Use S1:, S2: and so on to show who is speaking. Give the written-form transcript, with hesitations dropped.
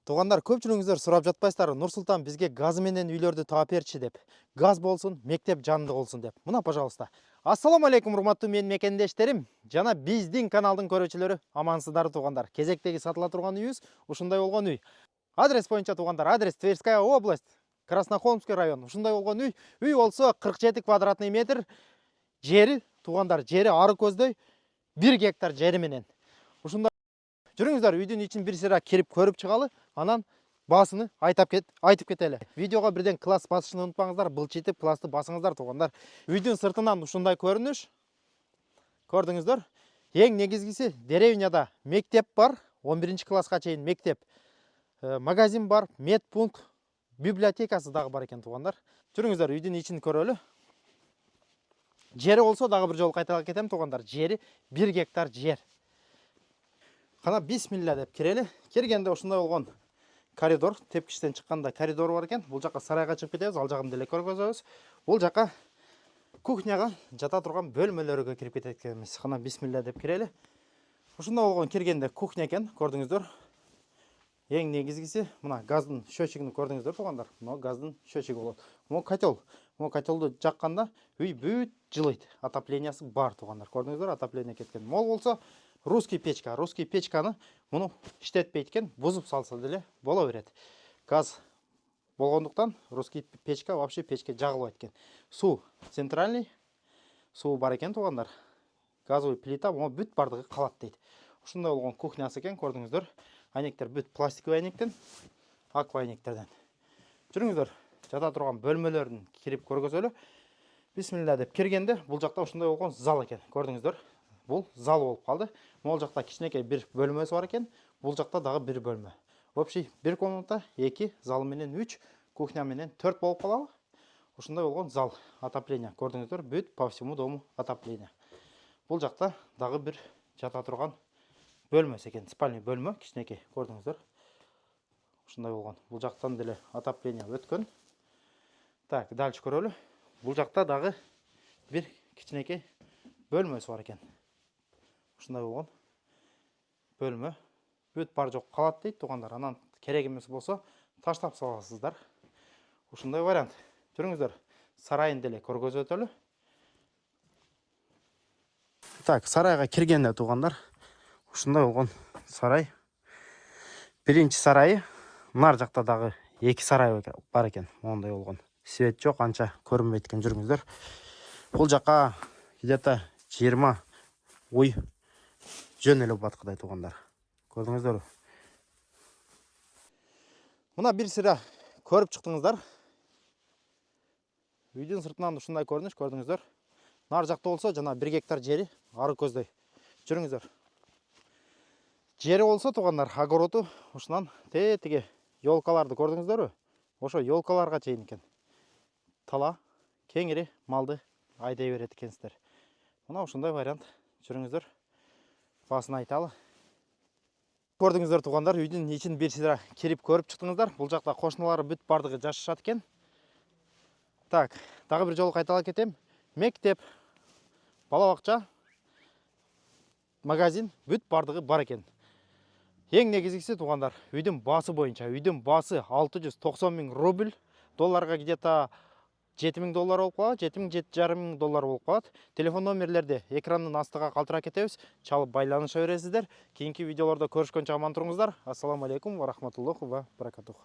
S1: Туғандар, көпчүлүгүңүздөр сурап жатпайсыздар, Нурсултан бизге газ менен үйлөрдү таап берчи деп. Газ болсун, мектеп жанында болсун деп. Мына, пожалуйста. Ассаламу алейкум, урматтуу менин мекендештерим. Жана биздин каналдын көрүүчүлөрү, амансыздар туғандар. Кезектеги сатыла турган үйүбүз ушундай болгон үй. Адрес боюнча туғандар, адрес Тверская область, Краснохолмский район. Ушундай болгон үй. Үй болсо 47 квадратный метр. Жери туғандар, жери ары көздөй 1 гектар жери менен. Ушундай жүрүңүздөр, үйдүн ичин бир сыйра кирип көрүп чыгалы, анан басыны айтып кетели. Видеого бирден класс басышын унутпаңыздар, былчитип классты басыңыздар туғандар. Үйдүн сыртынан ушундай көрүнүш. Көрдүңүздөр. Эң негизгиси, деревняда мектеп бар, 11 класска чейин мектеп. Магазин бар, медпункт, библиотекасы дагы бар экен туғандар. Жүрүңүздөр, үйдүн ичин көрөлү. Жери болсо дагы бир жолу кайталап кетем туғандар. Жери 1 гектар жер. Кана бисмилля деп кирели. Киргенде ушундай болгон коридор, тепкичтен чыкканда коридор бар экен. Бул жака сарайга чыгып кетебиз, ал жагын деле көргөзөбүз. Бул жака кухняга жата турган бөлмөлөргө кирип кетет экенбиз. Кана бисмилля деп кирели. Ушундай болгон киргенде кухня экен, көрдүңүздөр. Эң негизгиси, мына газдын счетчигин көрдүңүздөр туғандар. Мына газдын счетчиги болот. Могу котел. Могу котелду жакканда үй бүт жылыйт. Отоплениясы бар туғандар. Көрдүңүздөр, отопление кеткен. Мол болсо русский печка. Русский печканы муну иштетпейт экен, бузуп салса деле боло берет. Газ болгондуктан русский печка вообще печке жагылбайт экен. Суу центральный суу бар экен туғандар. Газовый плита могу бүт бардыгы калат дейт. Ушундай болгон кухнясы экен, көрдүңүздөр. Айнектер бүт пластиковый айнектен, аква айнектерден. Жүрүңүздөр, жата турган бөлмөлөрүн кирип көргөзөлү. Бисмилля деп киргенде бул жакта ушундай болгон зал экен. Көрдүңүздөр. Бул зал болуп калды. Могул жакта кичинекей бир бөлмөсү бар экен. Бул жакта дагы бир бөлмө. Общий бир комната, 2, зал менен 3, кухня менен 4 болуп калабы. Ушундай болгон зал. Отопление. Көрдүңүздөр, бүт по всему дому отопление. Бул жакта дагы бир жата турган бөлмөсү экен, спальный бөлмө, кичинекей, көрдүңүздөр. Ушундай болгон. Бул жактан деле отопление өткөн. Так, дальше көрөлү. Бул жакта дагы бир кичинекей бөлмөсү бар экен. Ушундай болгон бөлмө. Бүт бар жок калат дейт туғандар. Анан керек эмес болсо таштап саласыздар. Ушундай вариант. Жүрүңүздөр, сарайын деле көргөзөтөлү. Так, сарайга киргенде туғандар, ушундай болгон сарай. Биринчи сарайы, нар жакта дагы 2 сарай бар экен. Мондай болгон. Свет жок, анча көрүнбөйт экен, жүрүңүздөр. Бул жака где-то 20 ой жөнөлүп аткыдай туғандар. Көрдүңүздөр. Мына бир сыра көрүп чыктыңыздар. Үйдүн сыртынан ушундай көрүнүш, көрдүңүздөр. Нар жакта болсо жана 1 гектар жери ары көздөй. Жүрүңүздөр. Жери болсо туғандар, огороду ушунан тетиги ёлкаларды көрдүңүздөрбү? Ошо ёлкаларга чейин экен. Тала, кеңири малды айдай берет экенсиздер. Мына ушундай вариант. Жүрүңүздөр. Басын айталы. Көрдүңүздөр туғандар, үйдүн ичин бир сыйра кирип көрүп чыктыңыздар. Бул жакта кошуналары бүт бардыгы жашашат экен. Так, дагы бир жолу кайталап кетем. Мектеп, бала бакча, магазин бүт бардыгы бар экен. Эң негизгиси туғандар, үйдүн басы боюнча, үйдүн басы 690 000 рубль, долларга где-то 7 000 доллар болуп калат, 7 000, 7,5 000 доллар болуп калат. Телефон номерлерди экрандын астыга калтырып кетебиз. Чалып байланыша бересиздер. Кийинки видеолордо көрүшкөнчө аман туруңуздар. Ассаламу алейкум ва рахматуллахи ва баракатух.